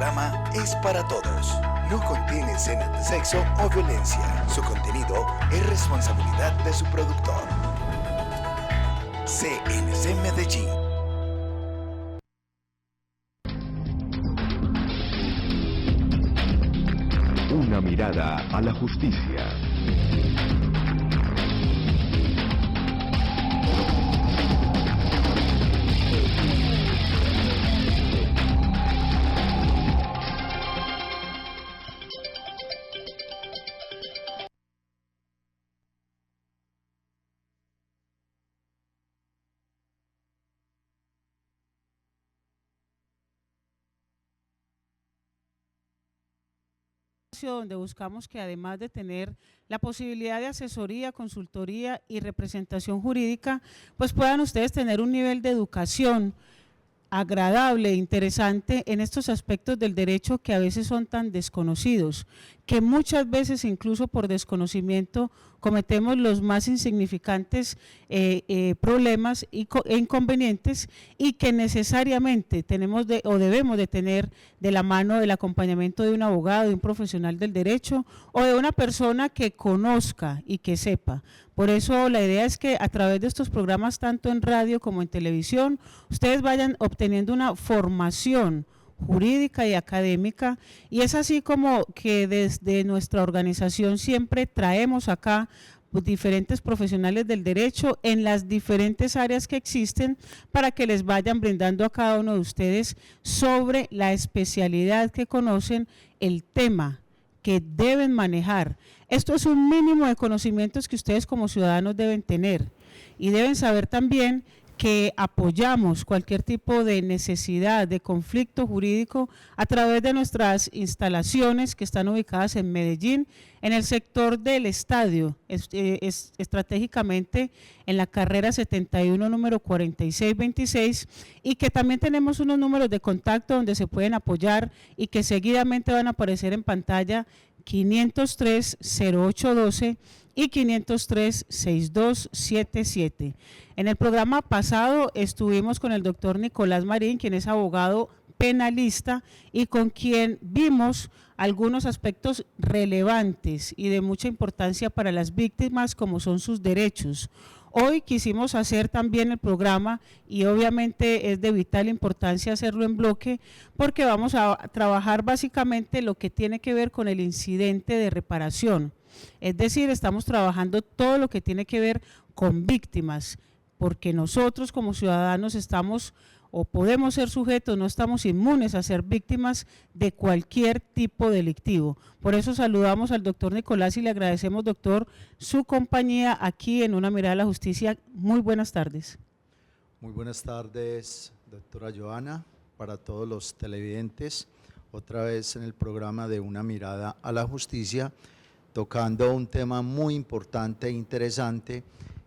programa es para todos. No contiene escenas de sexo o violencia. Su contenido es responsabilidad de su productor. CNC Medellín. Una mirada a la justicia. Donde buscamos que además de tener la posibilidad de asesoría, consultoría y representación jurídica, pues puedan ustedes tener un nivel de educación agradable, interesante en estos aspectos del derecho que a veces son tan desconocidos, que muchas veces incluso por desconocimiento cometemos los más insignificantes problemas e inconvenientes, y que necesariamente tenemos o debemos de tener de la mano el acompañamiento de un abogado, de un profesional del derecho o de una persona que conozca y que sepa. Por eso la idea es que a través de estos programas, tanto en radio como en televisión, ustedes vayan obteniendo una formación jurídica y académica, y es así como que desde nuestra organización siempre traemos acá pues, diferentes profesionales del derecho en las diferentes áreas que existen, para que les vayan brindando a cada uno de ustedes sobre la especialidad que conocen, el tema que deben manejar. Esto es un mínimo de conocimientos que ustedes como ciudadanos deben tener, y deben saber también que apoyamos cualquier tipo de necesidad de conflicto jurídico a través de nuestras instalaciones que están ubicadas en Medellín, en el sector del estadio, estratégicamente en la carrera 71, número 4626, y que también tenemos unos números de contacto donde se pueden apoyar y que seguidamente van a aparecer en pantalla: 503-0812 y 503-6277. En el programa pasado estuvimos con el doctor Nicolás Marín, quien es abogado penalista y con quien vimos algunos aspectos relevantes y de mucha importancia para las víctimas, como son sus derechos. Hoy quisimos hacer también el programa, y obviamente es de vital importancia hacerlo en bloque, porque vamos a trabajar básicamente lo que tiene que ver con el incidente de reparación. Es decir, estamos trabajando todo lo que tiene que ver con víctimas, porque nosotros como ciudadanos estamos o podemos ser sujetos, no estamos inmunes a ser víctimas de cualquier tipo delictivo. Por eso saludamos al doctor Nicolás y le agradecemos, doctor, su compañía aquí en Una Mirada a la Justicia. Muy buenas tardes. Muy buenas tardes, doctora Joana, para todos los televidentes, otra vez en el programa de Una Mirada a la Justicia, tocando un tema muy importante e interesante,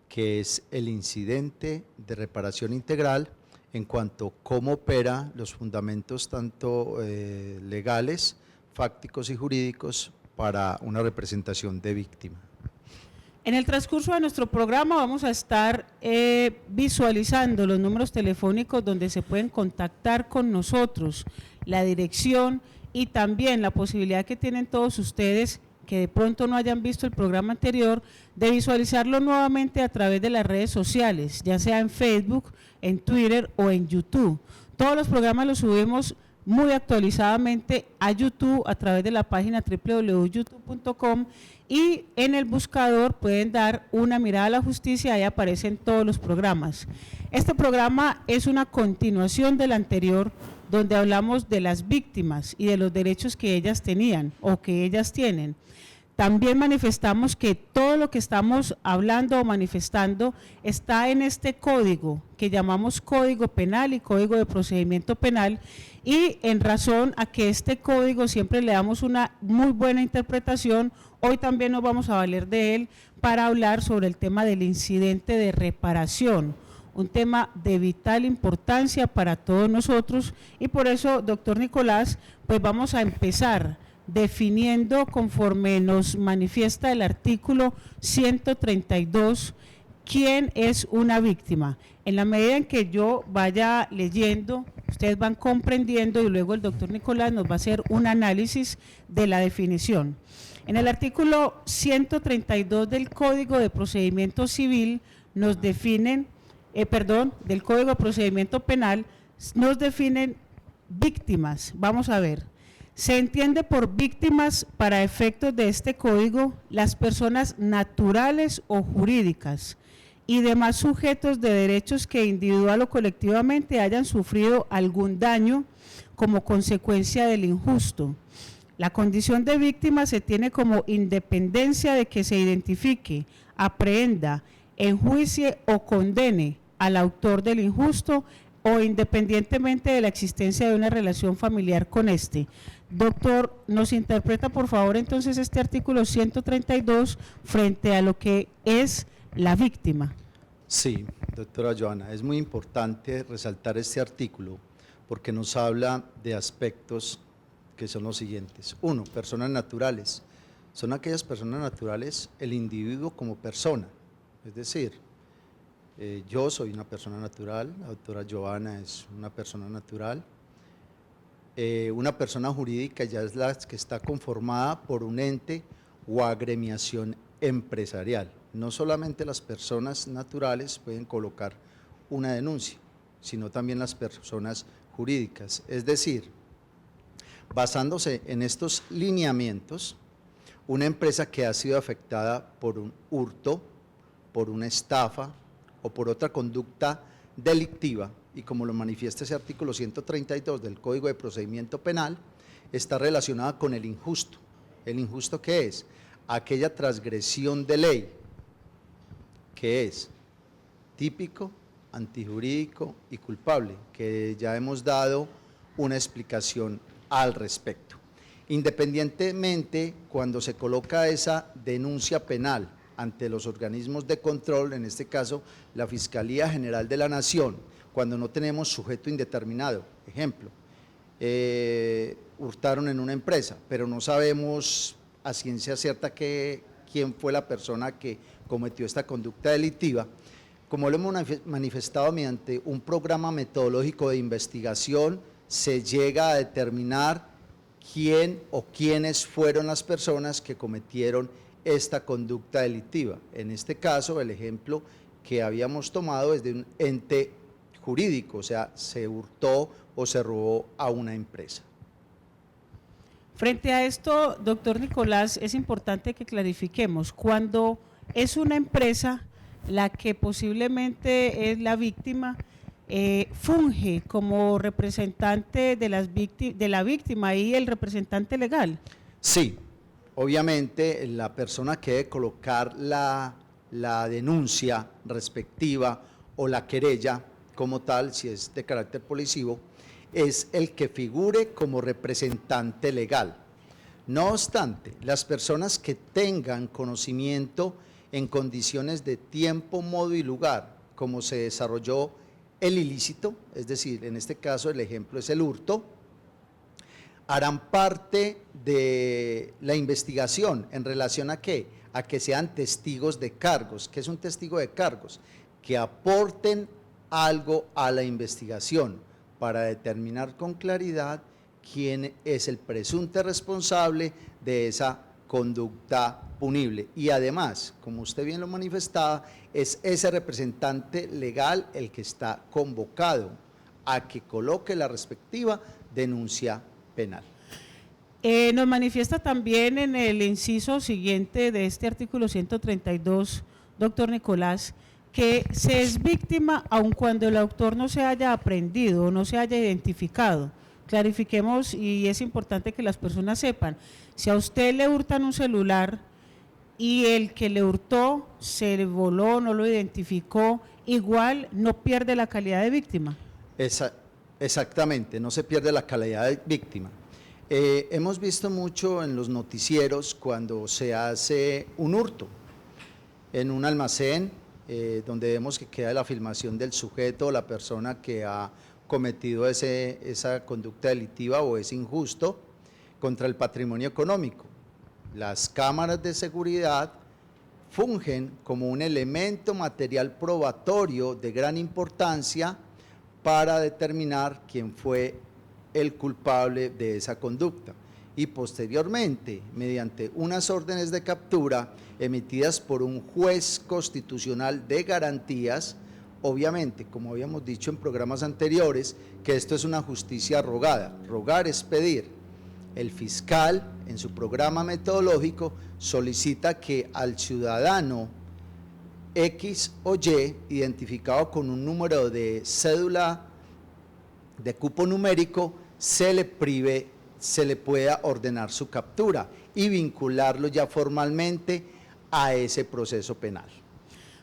que es el incidente de reparación integral, en cuanto a cómo opera los fundamentos tanto legales, fácticos y jurídicos para una representación de víctima. En el transcurso de nuestro programa vamos a estar visualizando los números telefónicos donde se pueden contactar con nosotros, la dirección y también la posibilidad que tienen todos ustedes que de pronto no hayan visto el programa anterior, de visualizarlo nuevamente a través de las redes sociales, ya sea en Facebook, en Twitter o en YouTube. Todos los programas los subimos muy actualizadamente a YouTube a través de la página www.youtube.com, y en el buscador pueden dar Una Mirada a la Justicia, ahí aparecen todos los programas. Este programa es una continuación del anterior, donde hablamos de las víctimas y de los derechos que ellas tenían o que ellas tienen. También manifestamos que todo lo que estamos hablando o manifestando está en este código que llamamos Código Penal y Código de Procedimiento Penal, y en razón a que este código siempre le damos una muy buena interpretación, hoy también nos vamos a valer de él para hablar sobre el tema del incidente de reparación, un tema de vital importancia para todos nosotros, y por eso, doctor Nicolás, pues vamos a empezar definiendo conforme nos manifiesta el artículo 132 ¿quién es una víctima? En la medida en que yo vaya leyendo, ustedes van comprendiendo y luego el doctor Nicolás nos va a hacer un análisis de la definición. En el artículo 132 del Código de Procedimiento Civil nos definen, del Código de Procedimiento Penal, nos definen víctimas. Vamos a ver. Se entiende por víctimas para efectos de este código las personas naturales o jurídicas y demás sujetos de derechos que individual o colectivamente hayan sufrido algún daño como consecuencia del injusto. La condición de víctima se tiene como independencia de que se identifique, aprehenda, enjuicie o condene al autor del injusto o independientemente de la existencia de una relación familiar con este. Doctor, ¿nos interpreta por favor entonces este artículo 132 frente a lo que es la víctima? Sí, doctora Joana, es muy importante resaltar este artículo porque nos habla de aspectos que son los siguientes. Uno, personas naturales. Son aquellas personas naturales, el individuo como persona, es decir, yo soy una persona natural, la doctora Joana es una persona natural. Una persona jurídica ya es la que está conformada por un ente o agremiación empresarial. No solamente las personas naturales pueden colocar una denuncia, sino también las personas jurídicas. Es decir, basándose en estos lineamientos, una empresa que ha sido afectada por un hurto, por una estafa o por otra conducta delictiva, y como lo manifiesta ese artículo 132 del Código de Procedimiento Penal, está relacionada con el injusto. ¿El injusto qué es? Aquella transgresión de ley que es típico, antijurídico y culpable, que ya hemos dado una explicación al respecto. Independientemente, cuando se coloca esa denuncia penal ante los organismos de control, en este caso la Fiscalía General de la Nación, cuando no tenemos sujeto indeterminado, ejemplo, hurtaron en una empresa, pero no sabemos a ciencia cierta quién fue la persona que cometió esta conducta delictiva, como lo hemos manifestado mediante un programa metodológico de investigación, se llega a determinar quién o quiénes fueron las personas que cometieron esta conducta delictiva. En este caso, el ejemplo que habíamos tomado es de un ente jurídico, o sea, se hurtó o se robó a una empresa. Frente a esto, doctor Nicolás, es importante que clarifiquemos, cuando es una empresa la que posiblemente es la víctima, funge como representante de la víctima y el representante legal. Sí, obviamente la persona que debe colocar la denuncia respectiva o la querella como tal, si es de carácter policivo, es el que figure como representante legal. No obstante, las personas que tengan conocimiento en condiciones de tiempo, modo y lugar, como se desarrolló el ilícito, es decir, en este caso el ejemplo es el hurto, harán parte de la investigación en relación a ¿qué? A que sean testigos de cargos. ¿Qué es un testigo de cargos? Que aporten algo a la investigación para determinar con claridad quién es el presunto responsable de esa conducta punible. Y además, como usted bien lo manifestaba, es ese representante legal el que está convocado a que coloque la respectiva denuncia penal. Nos manifiesta también en el inciso siguiente de este artículo 132, doctor Nicolás, que se es víctima aun cuando el autor no se haya aprehendido o no se haya identificado. Clarifiquemos, y es importante que las personas sepan, si a usted le hurtan un celular y el que le hurtó se le voló, no lo identificó, igual no pierde la calidad de víctima. Exactamente, no se pierde la calidad de víctima. Hemos visto mucho en los noticieros cuando se hace un hurto en un almacén, donde vemos que queda la filmación del sujeto o la persona que ha cometido esa conducta delictiva o es injusto contra el patrimonio económico. Las cámaras de seguridad fungen como un elemento material probatorio de gran importancia para determinar quién fue el culpable de esa conducta. Y posteriormente, mediante unas órdenes de captura emitidas por un juez constitucional de garantías, obviamente, como habíamos dicho en programas anteriores, que esto es una justicia rogada. Rogar es pedir. El fiscal, en su programa metodológico, solicita que al ciudadano X o Y, identificado con un número de cédula de cupo numérico, se le pueda ordenar su captura y vincularlo ya formalmente a ese proceso penal.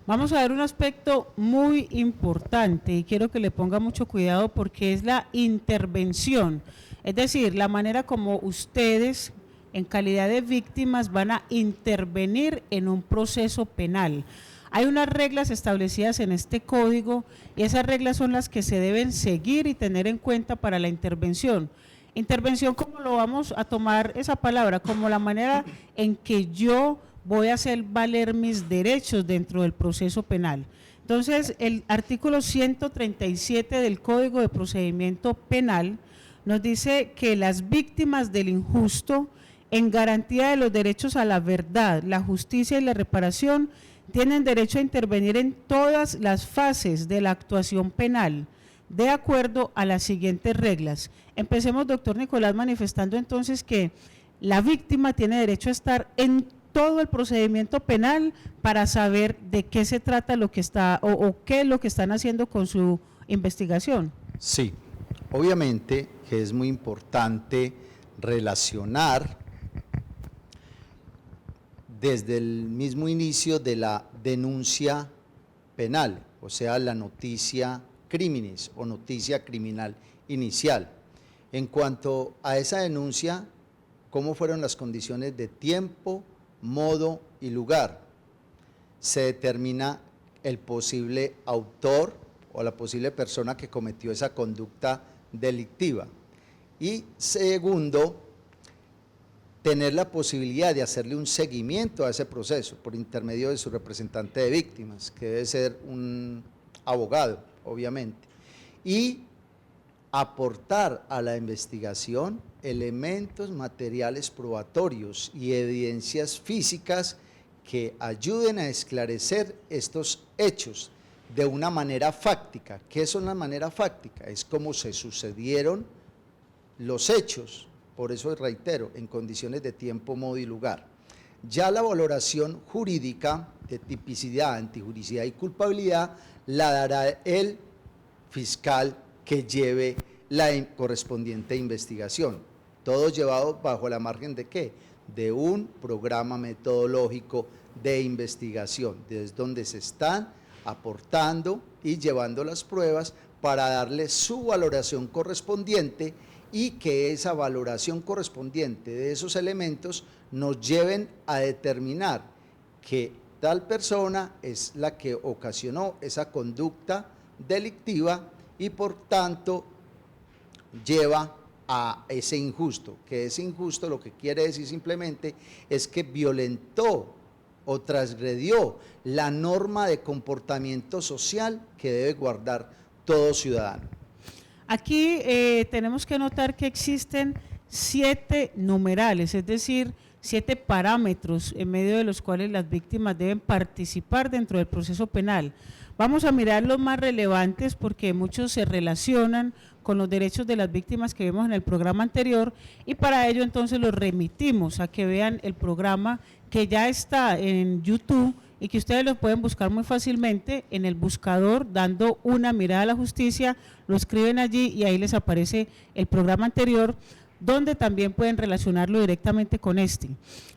Vamos a ver un aspecto muy importante y quiero que le ponga mucho cuidado porque es la intervención, es decir, la manera como ustedes en calidad de víctimas van a intervenir en un proceso penal. Hay unas reglas establecidas en este código y esas reglas son las que se deben seguir y tener en cuenta para la intervención. Intervención, ¿cómo lo vamos a tomar esa palabra? Como la manera en que yo voy a hacer valer mis derechos dentro del proceso penal. Entonces, el artículo 137 del Código de Procedimiento Penal nos dice que las víctimas del injusto, en garantía de los derechos a la verdad, la justicia y la reparación, tienen derecho a intervenir en todas las fases de la actuación penal, de acuerdo a las siguientes reglas. Empecemos, doctor Nicolás, manifestando entonces que la víctima tiene derecho a estar en todo el procedimiento penal para saber de qué se trata lo que está o qué es lo que están haciendo con su investigación. Sí, obviamente que es muy importante relacionar desde el mismo inicio de la denuncia penal, o sea, la noticia criminis o noticia criminal inicial. En cuanto a esa denuncia, ¿cómo fueron las condiciones de tiempo, modo y lugar? Se determina el posible autor o la posible persona que cometió esa conducta delictiva. Y segundo, tener la posibilidad de hacerle un seguimiento a ese proceso por intermedio de su representante de víctimas, que debe ser un abogado, obviamente, y aportar a la investigación elementos materiales probatorios y evidencias físicas que ayuden a esclarecer estos hechos de una manera fáctica. ¿Qué es una manera fáctica? Es como se sucedieron los hechos, por eso reitero, en condiciones de tiempo, modo y lugar. Ya la valoración jurídica de tipicidad, antijuricidad y culpabilidad la dará el fiscal que lleve la correspondiente investigación. Todo llevado bajo la margen de ¿qué? De un programa metodológico de investigación, desde donde se están aportando y llevando las pruebas para darle su valoración correspondiente y que esa valoración correspondiente de esos elementos nos lleven a determinar que tal persona es la que ocasionó esa conducta delictiva y por tanto lleva a ese injusto, que ese injusto lo que quiere decir simplemente es que violentó o transgredió la norma de comportamiento social que debe guardar todo ciudadano. Aquí tenemos que notar que existen 7 numerales, es decir, 7 parámetros en medio de los cuales las víctimas deben participar dentro del proceso penal. Vamos a mirar los más relevantes porque muchos se relacionan con los derechos de las víctimas que vimos en el programa anterior y para ello entonces los remitimos a que vean el programa que ya está en YouTube y que ustedes lo pueden buscar muy fácilmente en el buscador dando una mirada a la justicia, lo escriben allí y ahí les aparece el programa anterior donde también pueden relacionarlo directamente con este.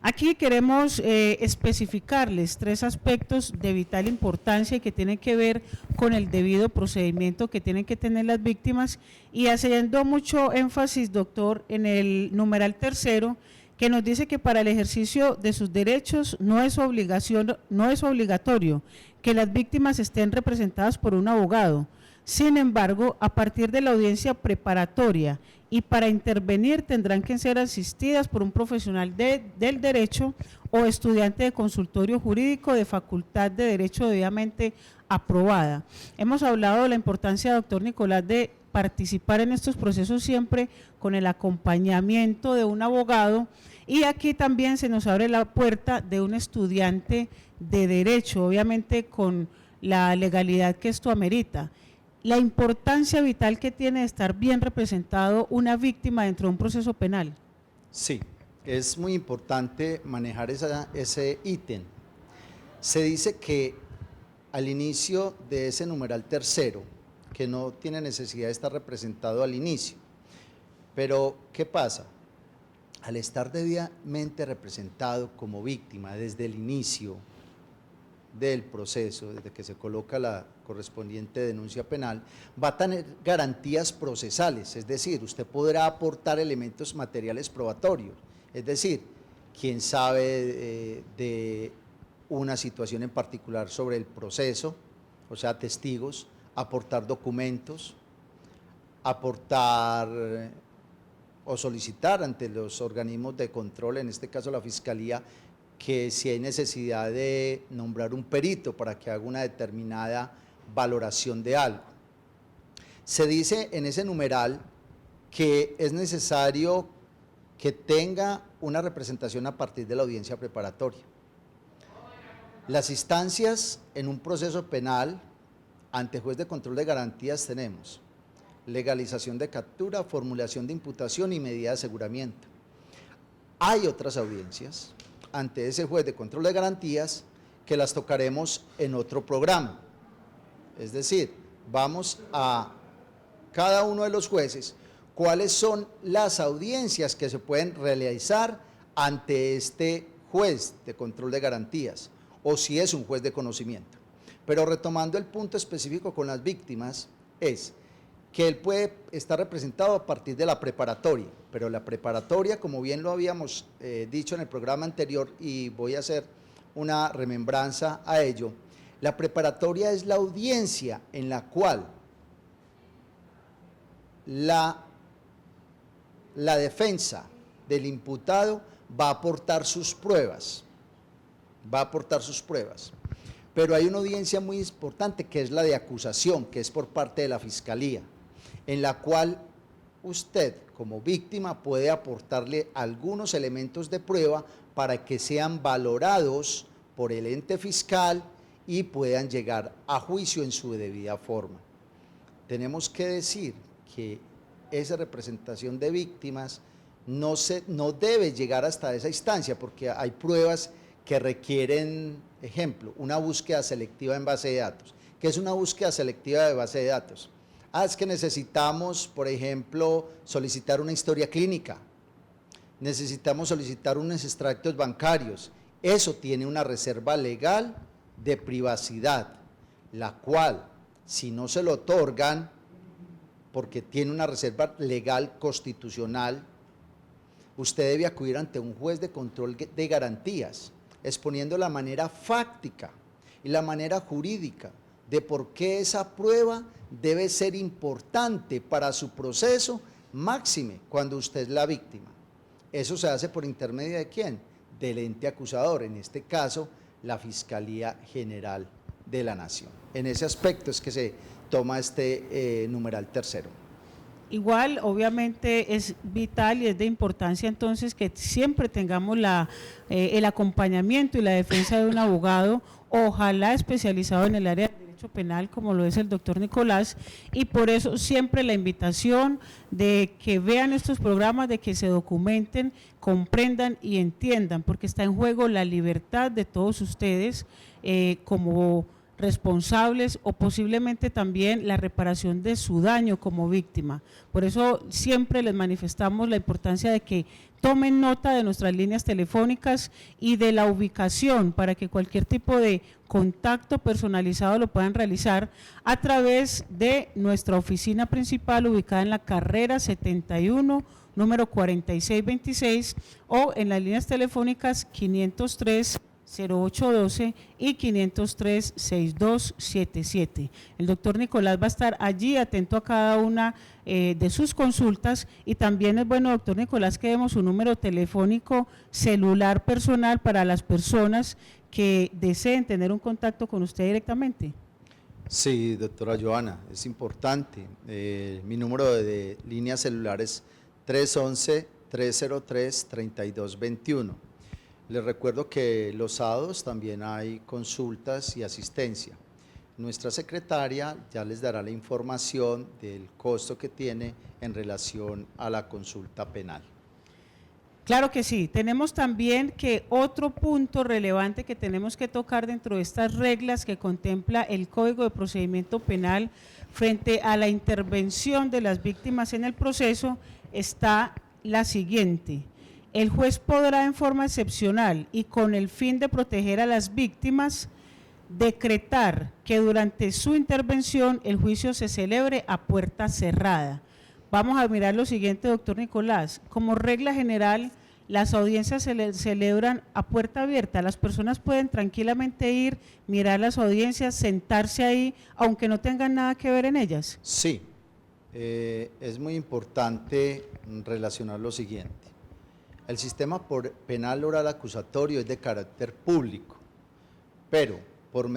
Aquí queremos especificarles 3 aspectos de vital importancia que tienen que ver con el debido procedimiento que tienen que tener las víctimas y haciendo mucho énfasis, doctor, en el numeral 3º, que nos dice que para el ejercicio de sus derechos no es obligatorio que las víctimas estén representadas por un abogado. Sin embargo, a partir de la audiencia preparatoria y para intervenir tendrán que ser asistidas por un profesional del derecho o estudiante de consultorio jurídico de facultad de derecho debidamente aprobada. Hemos hablado de la importancia, doctor Nicolás, de participar en estos procesos siempre con el acompañamiento de un abogado, y aquí también se nos abre la puerta de un estudiante de derecho, obviamente con la legalidad que esto amerita. La importancia vital que tiene de estar bien representado una víctima dentro de un proceso penal. Sí, es muy importante manejar ese ítem. Se dice que al inicio de ese numeral tercero, que no tiene necesidad de estar representado al inicio, pero ¿qué pasa? Al estar debidamente representado como víctima desde el inicio del proceso, desde que se coloca la correspondiente denuncia penal, va a tener garantías procesales, es decir, usted podrá aportar elementos materiales probatorios, es decir, quién sabe de una situación en particular sobre el proceso, o sea, testigos, aportar documentos, aportar o solicitar ante los organismos de control, en este caso la Fiscalía, que si hay necesidad de nombrar un perito para que haga una determinada valoración de algo. Se dice en ese numeral que es necesario que tenga una representación a partir de la audiencia preparatoria. Las instancias en un proceso penal ante juez de control de garantías tenemos legalización de captura, formulación de imputación y medida de aseguramiento. Hay otras audiencias ante ese juez de control de garantías que las tocaremos en otro programa. Es decir, vamos a cada uno de los jueces cuáles son las audiencias que se pueden realizar ante este juez de control de garantías o si es un juez de conocimiento. Pero retomando el punto específico con las víctimas, es que él puede estar representado a partir de la preparatoria, pero la preparatoria, como bien lo habíamos dicho en el programa anterior, y voy a hacer una remembranza a ello, la preparatoria es la audiencia en la cual la defensa del imputado va a aportar sus pruebas, pero hay una audiencia muy importante que es la de acusación, que es por parte de la Fiscalía, en la cual usted como víctima puede aportarle algunos elementos de prueba para que sean valorados por el ente fiscal y puedan llegar a juicio en su debida forma. Tenemos que decir que esa representación de víctimas no debe llegar hasta esa instancia, porque hay pruebas que requieren, ejemplo, una búsqueda selectiva en base de datos. ¿Qué es una búsqueda selectiva de base de datos? Es que necesitamos, por ejemplo, solicitar una historia clínica, necesitamos solicitar unos extractos bancarios. Eso tiene una reserva legal de privacidad, la cual, si no se lo otorgan, porque tiene una reserva legal constitucional, usted debe acudir ante un juez de control de garantías, exponiendo la manera fáctica y la manera jurídica de por qué esa prueba debe ser importante para su proceso, máxime cuando usted es la víctima. Eso se hace por intermedio de ¿quién? Del ente acusador, en este caso la Fiscalía General de la Nación. En ese aspecto es que se toma este numeral tercero. Igual, obviamente, es vital y es de importancia entonces que siempre tengamos el acompañamiento y la defensa de un abogado, ojalá especializado en el área de derecho penal, como lo es el doctor Nicolás, y por eso siempre la invitación de que vean estos programas, de que se documenten, comprendan y entiendan, porque está en juego la libertad de todos ustedes como responsables o posiblemente también la reparación de su daño como víctima. Por eso siempre les manifestamos la importancia de que tomen nota de nuestras líneas telefónicas y de la ubicación para que cualquier tipo de contacto personalizado lo puedan realizar a través de nuestra oficina principal ubicada en la carrera 71, número 4626 o en las líneas telefónicas 503 0812 y 503-6277. El doctor Nicolás va a estar allí atento a cada una de sus consultas, y también es bueno, doctor Nicolás, que demos un número telefónico celular personal para las personas que deseen tener un contacto con usted directamente. Sí, doctora Joana, es importante. Mi número de línea celular es 311-303-3221. Les recuerdo que los sábados también hay consultas y asistencia. Nuestra secretaria ya les dará la información del costo que tiene en relación a la consulta penal. Claro que sí. Tenemos también que otro punto relevante que tenemos que tocar dentro de estas reglas que contempla el Código de Procedimiento Penal frente a la intervención de las víctimas en el proceso está la siguiente: el juez podrá, en forma excepcional y con el fin de proteger a las víctimas, decretar que durante su intervención el juicio se celebre a puerta cerrada. Vamos a mirar lo siguiente, doctor Nicolás. Como regla general, las audiencias se celebran a puerta abierta. Las personas pueden tranquilamente ir, mirar las audiencias, sentarse ahí, aunque no tengan nada que ver en ellas. Sí, es muy importante relacionar lo siguiente. El sistema penal oral acusatorio es de carácter público, pero por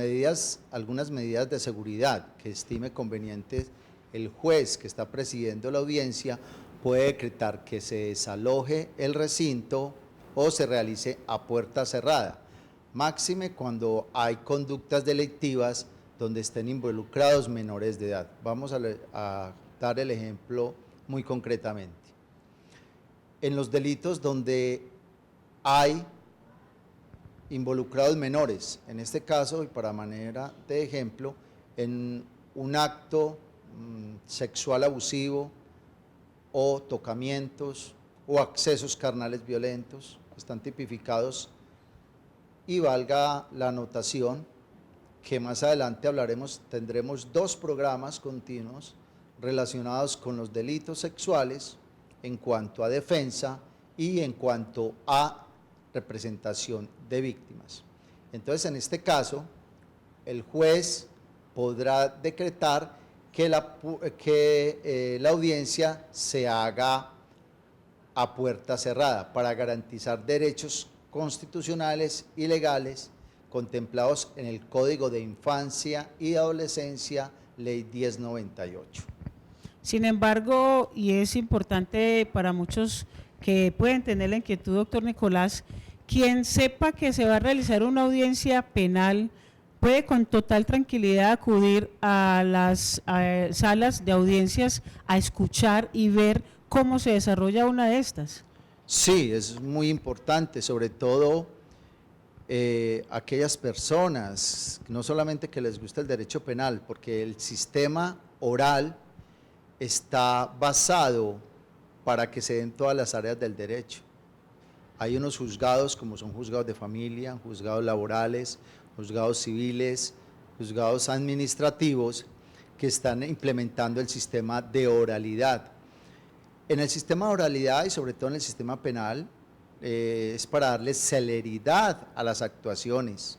algunas medidas de seguridad que estime convenientes, el juez que está presidiendo la audiencia puede decretar que se desaloje el recinto o se realice a puerta cerrada, máxime cuando hay conductas delictivas donde estén involucrados menores de edad. Vamos a dar el ejemplo muy concretamente. En los delitos donde hay involucrados menores, en este caso, y para manera de ejemplo, en un acto sexual abusivo o tocamientos o accesos carnales violentos, están tipificados, y valga la anotación que más adelante tendremos 2 programas continuos relacionados con los delitos sexuales en cuanto a defensa y en cuanto a representación de víctimas. Entonces, en este caso, el juez podrá decretar que la audiencia se haga a puerta cerrada para garantizar derechos constitucionales y legales contemplados en el Código de Infancia y Adolescencia, Ley 1098. Sin embargo, y es importante para muchos que pueden tener la inquietud, doctor Nicolás, quien sepa que se va a realizar una audiencia penal puede con total tranquilidad acudir a las salas de audiencias a escuchar y ver cómo se desarrolla una de estas. Sí, es muy importante, sobre todo aquellas personas, no solamente que les gusta el derecho penal, porque el sistema oral está basado para que se den todas las áreas del derecho. Hay unos juzgados como son juzgados de familia, juzgados laborales, juzgados civiles, juzgados administrativos, que están implementando el sistema de oralidad. En el sistema de oralidad y sobre todo en el sistema penal es para darle celeridad a las actuaciones,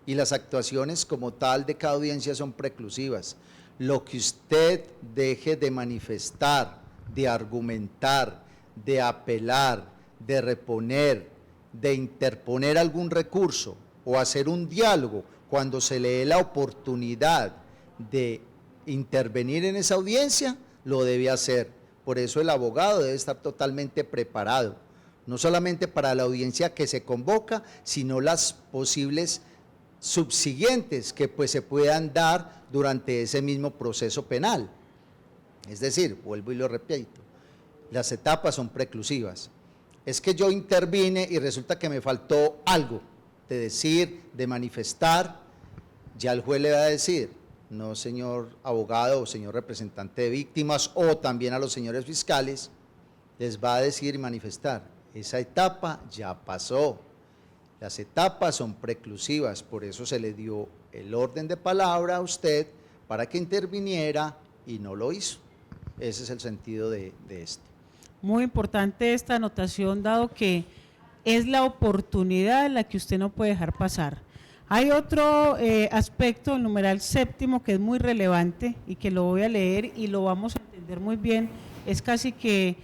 y las actuaciones como tal de cada audiencia son preclusivas. Lo que usted deje de manifestar, de argumentar, de apelar, de reponer, de interponer algún recurso o hacer un diálogo cuando se le dé la oportunidad de intervenir en esa audiencia, lo debe hacer. Por eso el abogado debe estar totalmente preparado, no solamente para la audiencia que se convoca, sino las posibles subsiguientes que pues se puedan dar durante ese mismo proceso penal. Es decir, vuelvo y lo repito, las etapas son preclusivas. Es que yo intervine y resulta que me faltó algo de decir, de manifestar, ya el juez le va a decir, no señor abogado o señor representante de víctimas, o también a los señores fiscales, les va a decir y manifestar, esa etapa ya pasó, las etapas son preclusivas, por eso se le dio el orden de palabra a usted para que interviniera y no lo hizo. Ese es el sentido de esto. Muy importante esta anotación, dado que es la oportunidad la que usted no puede dejar pasar. Hay otro aspecto, el numeral 7º, que es muy relevante y que lo voy a leer y lo vamos a entender muy bien, es casi que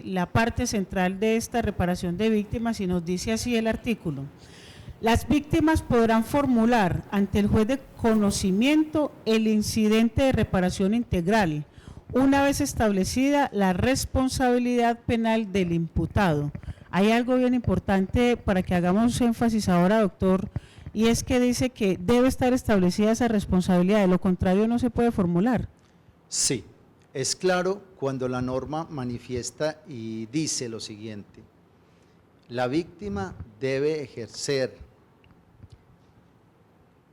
la parte central de esta reparación de víctimas, y nos dice así el artículo: las víctimas podrán formular ante el juez de conocimiento el incidente de reparación integral, una vez establecida la responsabilidad penal del imputado. Hay algo bien importante para que hagamos énfasis ahora, doctor, y es que dice que debe estar establecida esa responsabilidad, de lo contrario no se puede formular. Sí, es claro cuando la norma manifiesta y dice lo siguiente: la víctima debe ejercer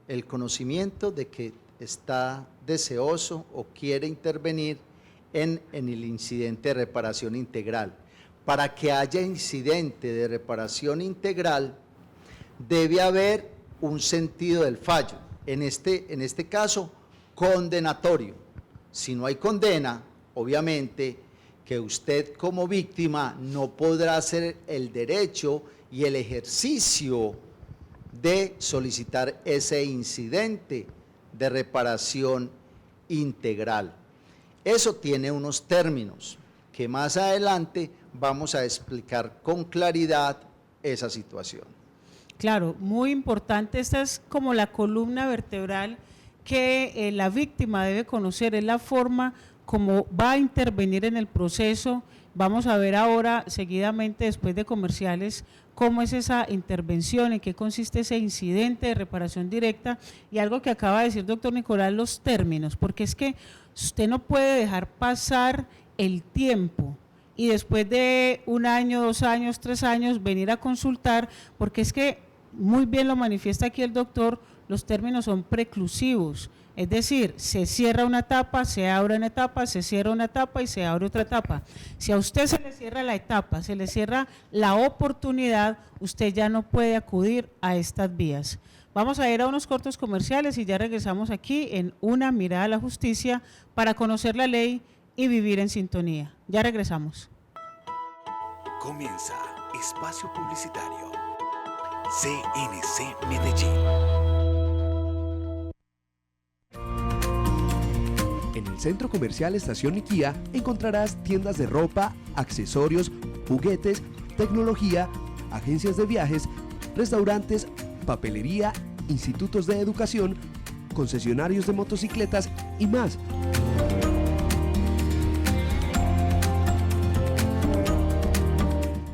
el conocimiento de que está deseoso o quiere intervenir en el incidente de reparación integral. Para que haya incidente de reparación integral, debe haber un sentido del fallo, en este caso, condenatorio. Si no hay condena, obviamente que usted como víctima no podrá hacer el derecho y el ejercicio de solicitar ese incidente de reparación integral. Eso tiene unos términos que más adelante vamos a explicar con claridad esa situación. Claro, muy importante, esta es como la columna vertebral que la víctima debe conocer, es la forma como va a intervenir en el proceso. Vamos a ver ahora, seguidamente, después de comerciales, cómo es esa intervención, en qué consiste ese incidente de reparación directa, y algo que acaba de decir doctor Nicolás, los términos, porque es que usted no puede dejar pasar el tiempo y después de 1 año, 2 años, 3 años venir a consultar, porque es que muy bien lo manifiesta aquí el doctor, los términos son preclusivos, es decir, se cierra una etapa, se abre una etapa, se cierra una etapa y se abre otra etapa. Si a usted se le cierra la etapa, se le cierra la oportunidad, usted ya no puede acudir a estas vías. Vamos a ir a unos cortos comerciales y ya regresamos aquí en Una Mirada a la Justicia para conocer la ley y vivir en sintonía. Ya regresamos. Comienza Espacio Publicitario. CNC Medellín. En el Centro Comercial Estación Niquía encontrarás tiendas de ropa, accesorios, juguetes, tecnología, agencias de viajes, restaurantes, papelería, institutos de educación, concesionarios de motocicletas y más.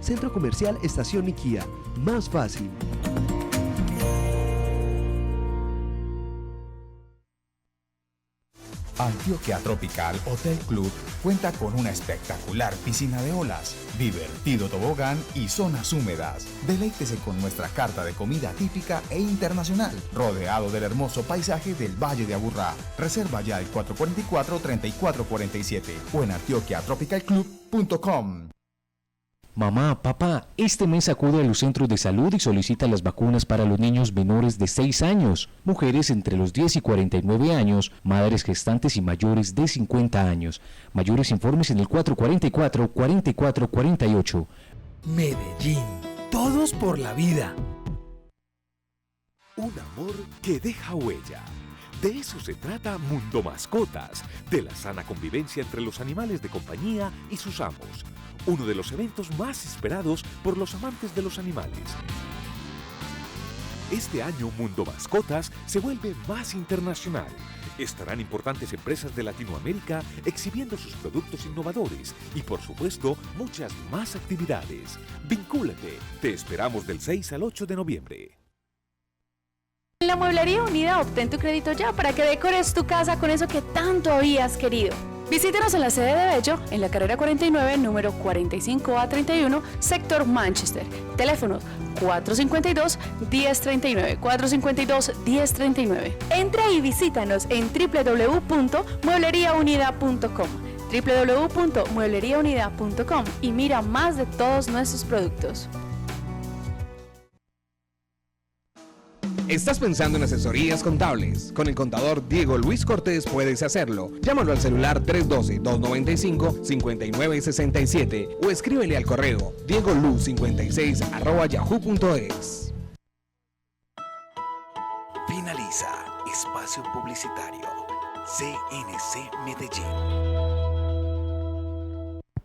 Centro Comercial Estación Niquía, más fácil. Antioquia Tropical Hotel Club cuenta con una espectacular piscina de olas, divertido tobogán y zonas húmedas. Deleítese con nuestra carta de comida típica e internacional, rodeado del hermoso paisaje del Valle de Aburrá. Reserva ya el 444-3447 o en antioquiatropicalclub.com. Mamá, papá, este mes acude a los centros de salud y solicita las vacunas para los niños menores de 6 años, mujeres entre los 10 y 49 años, madres gestantes y mayores de 50 años. Mayores informes en el 444-4448. Medellín, todos por la vida. Un amor que deja huella. De eso se trata Mundo Mascotas, de la sana convivencia entre los animales de compañía y sus amos. Uno de los eventos más esperados por los amantes de los animales. Este año Mundo Mascotas se vuelve más internacional. Estarán importantes empresas de Latinoamérica exhibiendo sus productos innovadores y, por supuesto, muchas más actividades. Vincúlate. Te esperamos del 6 al 8 de noviembre. En la Mueblería Unida obtén tu crédito ya para que decores tu casa con eso que tanto habías querido. Visítenos en la sede de Bello, en la carrera 49, número 45A31, sector Manchester. Teléfono 452-1039, 452-1039. Entra y visítanos en www.muebleriaunida.com, www.muebleriaunida.com y mira más de todos nuestros productos. ¿Estás pensando en asesorías contables? Con el contador Diego Luis Cortés puedes hacerlo. Llámalo al celular 312-295-5967 o escríbele al correo diegolu56@yahoo.es. Finaliza Espacio Publicitario. CNC Medellín.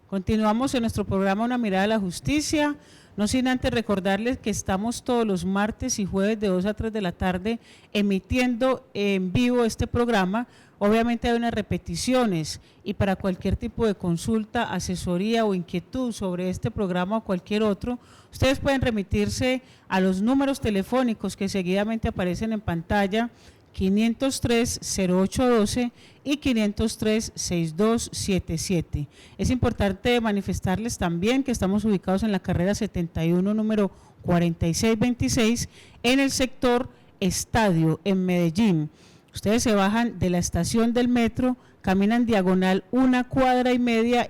Continuamos en nuestro programa Una Mirada a la Justicia. No sin antes recordarles que estamos todos los martes y jueves de 2 a 3 de la tarde emitiendo en vivo este programa. Obviamente hay unas repeticiones y para cualquier tipo de consulta, asesoría o inquietud sobre este programa o cualquier otro, ustedes pueden remitirse a los números telefónicos que seguidamente aparecen en pantalla, 503-0812 y 503-6277. Es importante manifestarles también que estamos ubicados en la carrera 71, número 4626, en el sector Estadio, en Medellín. Ustedes se bajan de la estación del metro, caminan diagonal 1,5 cuadras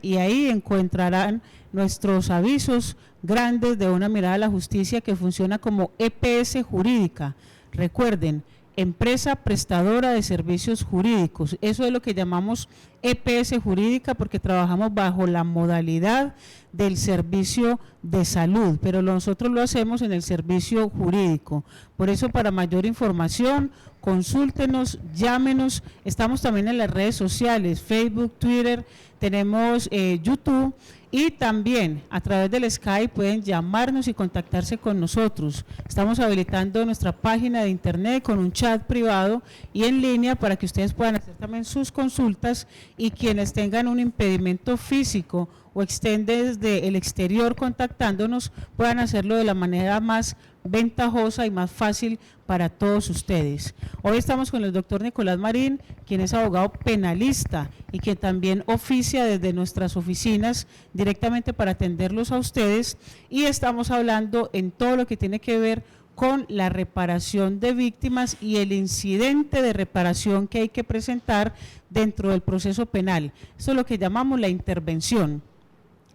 y ahí encontrarán nuestros avisos grandes de Una Mirada a la Justicia, que funciona como EPS Jurídica. Recuerden, empresa prestadora de servicios jurídicos. Eso es lo que llamamos EPS Jurídica, porque trabajamos bajo la modalidad del servicio de salud, pero nosotros lo hacemos en el servicio jurídico. Por eso, para mayor información, consúltenos, llámenos. Estamos también en las redes sociales, Facebook, Twitter, tenemos YouTube, y también a través del Skype pueden llamarnos y contactarse con nosotros. Estamos habilitando nuestra página de internet con un chat privado y en línea para que ustedes puedan hacer también sus consultas, y quienes tengan un impedimento físico o estén desde el exterior contactándonos puedan hacerlo de la manera más ventajosa y más fácil para todos ustedes. Hoy estamos con el doctor Nicolás Marín, quien es abogado penalista y que también oficia desde nuestras oficinas directamente para atenderlos a ustedes, y estamos hablando en todo lo que tiene que ver con la reparación de víctimas y el incidente de reparación que hay que presentar dentro del proceso penal. Eso es lo que llamamos la intervención.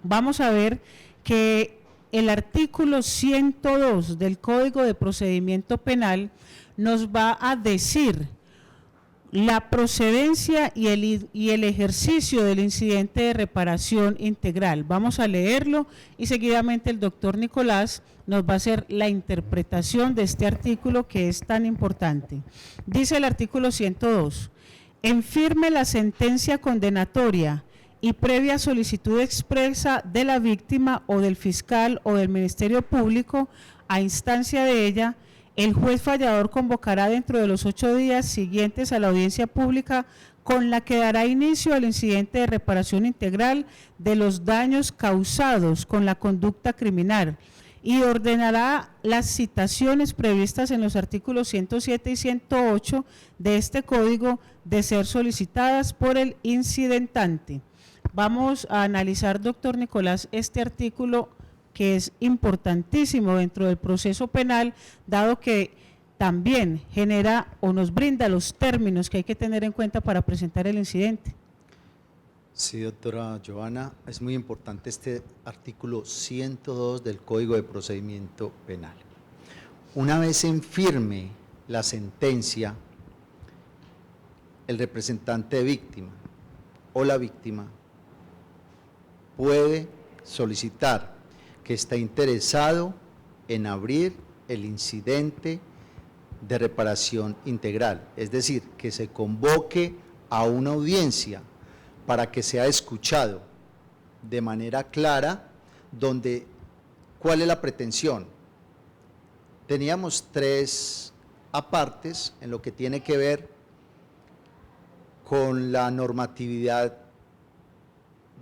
Vamos a ver que el artículo 102 del Código de Procedimiento Penal nos va a decir la procedencia y el ejercicio del incidente de reparación integral. Vamos a leerlo y seguidamente el doctor Nicolás nos va a hacer la interpretación de este artículo que es tan importante. Dice el artículo 102, en firme la sentencia condenatoria y previa solicitud expresa de la víctima o del fiscal o del Ministerio Público a instancia de ella, el juez fallador convocará dentro de los 8 días siguientes a la audiencia pública con la que dará inicio al incidente de reparación integral de los daños causados con la conducta criminal y ordenará las citaciones previstas en los artículos 107 y 108 de este código de ser solicitadas por el incidentante. Vamos a analizar, doctor Nicolás, este artículo que es importantísimo dentro del proceso penal, dado que también genera o nos brinda los términos que hay que tener en cuenta para presentar el incidente. Sí, doctora Joana, es muy importante este artículo 102 del Código de Procedimiento Penal. Una vez en firme la sentencia, el representante de víctima o la víctima puede solicitar que está interesado en abrir el incidente de reparación integral, es decir, que se convoque a una audiencia para que sea escuchado de manera clara, donde, ¿cuál es la pretensión? Teníamos 3 apartes en lo que tiene que ver con la normatividad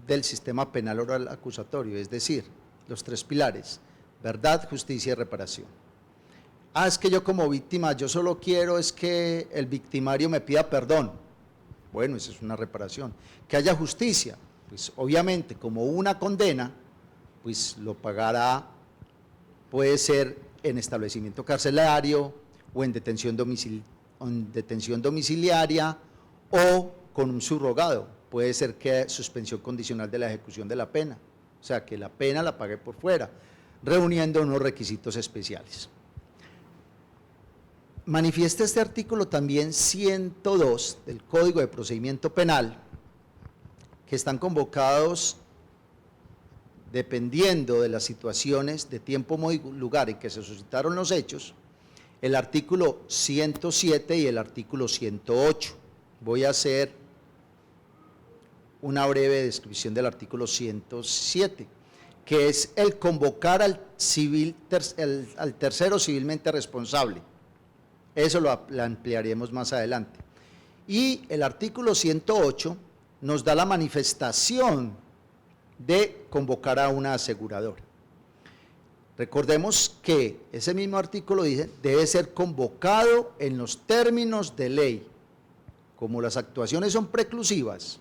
del sistema penal oral acusatorio, es decir, los 3 pilares, verdad, justicia y reparación. Es que yo como víctima, yo solo quiero es que el victimario me pida perdón. Bueno, esa es una reparación. Que haya justicia, pues obviamente como una condena, pues lo pagará, puede ser en establecimiento carcelario o en detención domiciliaria o con un subrogado. Puede ser que suspensión condicional de la ejecución de la pena, o sea, que la pena la pague por fuera, reuniendo unos requisitos especiales. Manifiesta este artículo también 102 del Código de Procedimiento Penal, que están convocados dependiendo de las situaciones de tiempo, modo y lugar en que se suscitaron los hechos, el artículo 107 y el artículo 108. Voy a hacer una breve descripción del artículo 107, que es el convocar al tercero civilmente responsable. Eso lo ampliaremos más adelante. Y el artículo 108 nos da la manifestación de convocar a una aseguradora. Recordemos que ese mismo artículo dice, debe ser convocado en los términos de ley. Como las actuaciones son preclusivas,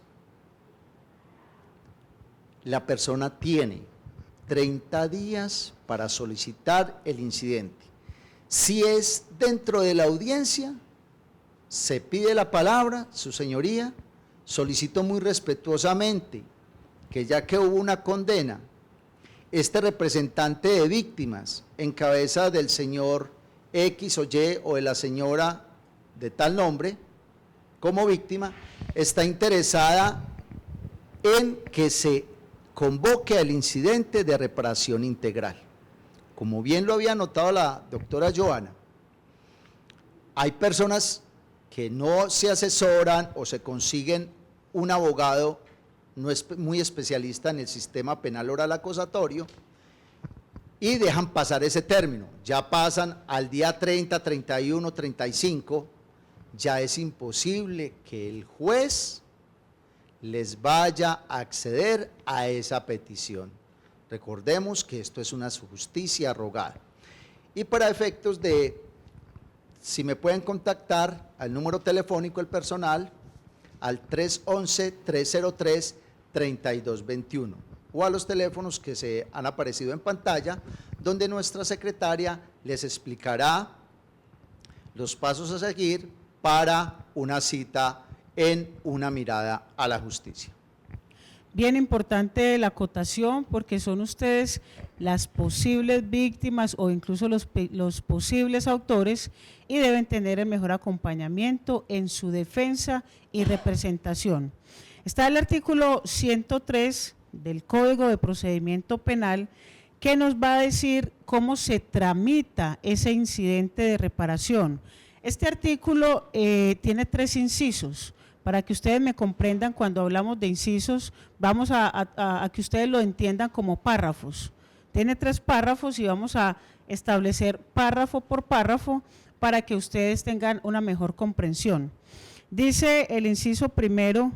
la persona tiene 30 días para solicitar el incidente. Si es dentro de la audiencia, se pide la palabra, su señoría, solicito muy respetuosamente que ya que hubo una condena, este representante de víctimas, en cabeza del señor X o Y o de la señora de tal nombre, como víctima, está interesada en que se convoque al incidente de reparación integral. Como bien lo había notado la doctora Joana, hay personas que no se asesoran o se consiguen un abogado no es muy especialista en el sistema penal oral acusatorio y dejan pasar ese término, ya pasan al día 30, 31, 35, ya es imposible que el juez les vaya a acceder a esa petición. Recordemos que esto es una justicia rogada. Y para efectos de, si me pueden contactar al número telefónico del personal, al 311-303-3221 o a los teléfonos que se han aparecido en pantalla, donde nuestra secretaria les explicará los pasos a seguir para una cita en una mirada a la justicia. Bien importante la acotación, porque son ustedes las posibles víctimas o incluso los posibles autores y deben tener el mejor acompañamiento en su defensa y representación. Está el artículo 103 del Código de Procedimiento Penal, que nos va a decir cómo se tramita ese incidente de reparación. Este artículo tiene 3 incisos. Para que ustedes me comprendan, cuando hablamos de incisos, vamos a que ustedes lo entiendan como párrafos. Tiene 3 párrafos y vamos a establecer párrafo por párrafo para que ustedes tengan una mejor comprensión. Dice el inciso primero: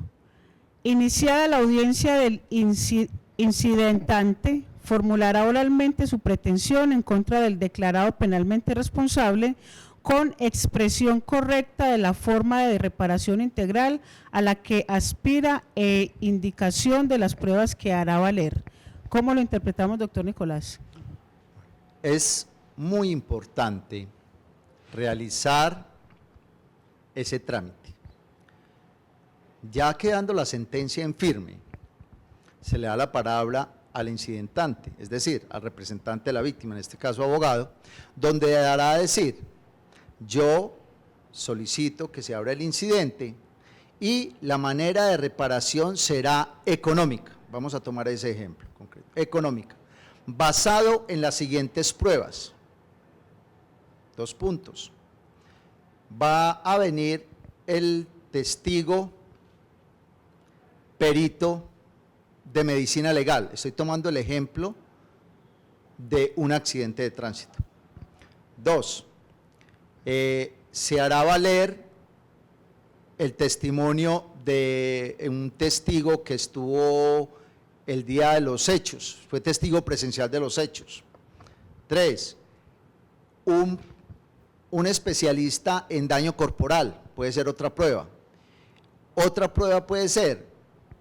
iniciada la audiencia del incidentante, formulará oralmente su pretensión en contra del declarado penalmente responsable con expresión correcta de la forma de reparación integral a la que aspira e indicación de las pruebas que hará valer. ¿Cómo lo interpretamos, doctor Nicolás? Es muy importante realizar ese trámite. Ya quedando la sentencia en firme, se le da la palabra al incidentante, es decir, al representante de la víctima, en este caso abogado, donde dará a decir: yo solicito que se abra el incidente y la manera de reparación será económica. Vamos a tomar ese ejemplo concreto. Económica, basado en las siguientes pruebas. 2 puntos. Va a venir el testigo perito de medicina legal. Estoy tomando el ejemplo de un accidente de tránsito. 2. Se hará valer el testimonio de un testigo que estuvo el día de los hechos, fue testigo presencial de los hechos. 3, un especialista en daño corporal, puede ser otra prueba. Otra prueba puede ser